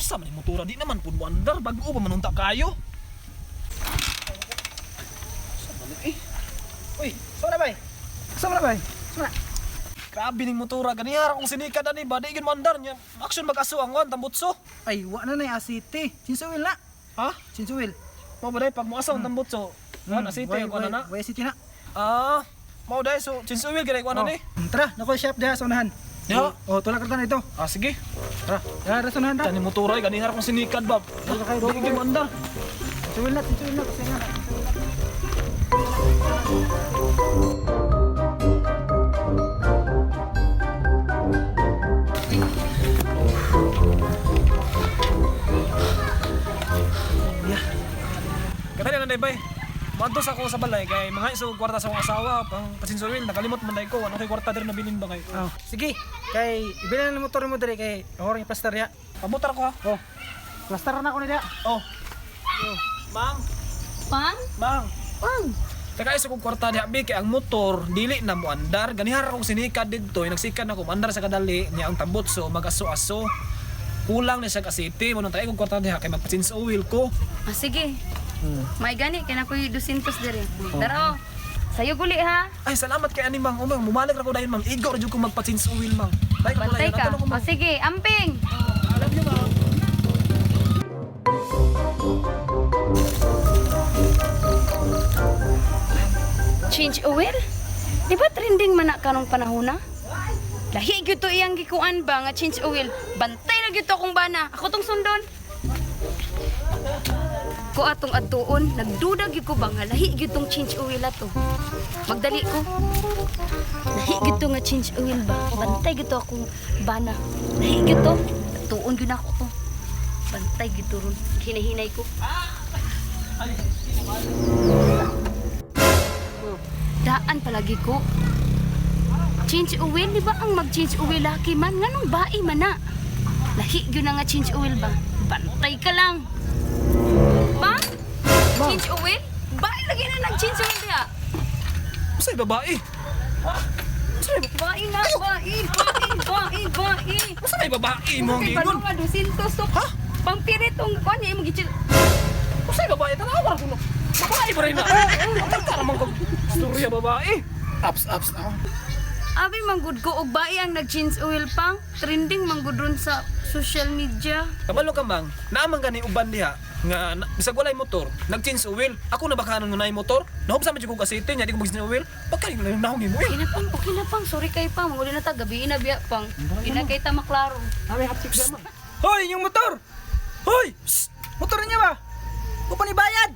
Asa man yung motora? Di naman po andar. Bago pa manunta kayo. Asa man eh? Uy, saan na bay? Saan na bay? Saan na? Grabe ning motora. Ganihara kung sinikad na ni ba. Di yun mandar niya. Action mag-aso ang wan. Tambutso. Ay, wa na na yung asiti. Sinsuwil na. Ha? Sinsuwil. Mau ba dahil pag mo-aso ang tambutso? Wan, asite ang kuha na. Way asiti na. Ah, mau dahil. So, chinsuwil ganay kuha na ni. Tara, naku shop diha sa unahan. Ya. Oh, tulak ka na ito. Ah, sige. Tara, tara sa unahan Ito tara. ni motora. Ganihara kung sinikad ba. Di yun mandar. Sinsuwil na, sinsuwil na. Kasi nga na. Kaya na day bay. Mantos ako sa balay kay mga iso kwarta sa akong asawa pang pasinsuril nakalimot man day ko ano kay kwarta diri nabilin ba kay. Oh, sige. Kay ibili na motor mo diri kay orang plaster ya. Pamutar ko ha. Oh. Plaster na ko ni dia. Oh. Mang, Pang? mang. Pang? Teka iso kong kwarta diha bi kay ang motor dili na mo andar ganihara kong sinikad didto nagsikad na ko andar sa kadali niya ang tambutso mag-aso-aso. Kulang na siya ka city mo nang tayo kong kwarta diha kay magpa-change oil ko. Ah, sige. May gani, kaya na ko yung 200 diri. Dara o. Sa'yo guli ha. Ay salamat kay ani mang. Umang mumalag ra ko dayon mang. Igor jud ko magpa-change oil mang. Tay ko Bantay ka. Ko, O sige, amping. Alam niyo mang. Change oil? Di ba trending man na kanong panahon na? Lahi gyud to iyang gikuan ba nga change oil. Bantay na gyud to akong bana. Ako tong sundon. Ko atong atuon, nagduda gyud ko ba nga lahi gyud tong change oil ato. Magdali ko. Lahi gyud to nga change oil ba. Bantay gyud to akong bana. Lahi gyud to. Tuon gyud ako to. Bantay gyud to ron. Hinahinay ko. Daan palagi ko. Change oil, di ba ang mag-change oil laki man? Nganong bai man na? Lahi gyud na nga change oil ba? Bantay ka lang. Bang? Change oil? Bai lagi na nag-change oil diha. Usay babae. Bai nga, bai. Usay babae mo ang Okay, gingon. nga 200 to. Ha? Pampirit tong kwan niya mo gitsil. Usay babae tanawar ko no. Babae pa rin na. Para man kog storya babae. Ups. Abi manggud ko og bai ang nag-change oil pang trending manggud ron sa social media. Kabalo ka mang, naamang gani uban diha nga bisag walay motor, nag-change oil. Ako na bakahanon nga nay motor. Nahom sa man jud ko kasite nya di ko mag-change oil. Pagkay na nahong mo eh. Okay na pang, sorry kay pang, muli na ta gabi na biya pang. Di na kay ta maklaro. Abi hapsik sama. Hoy, yung motor. Hoy! Psst! Motor niya ba? Upa ni bayad.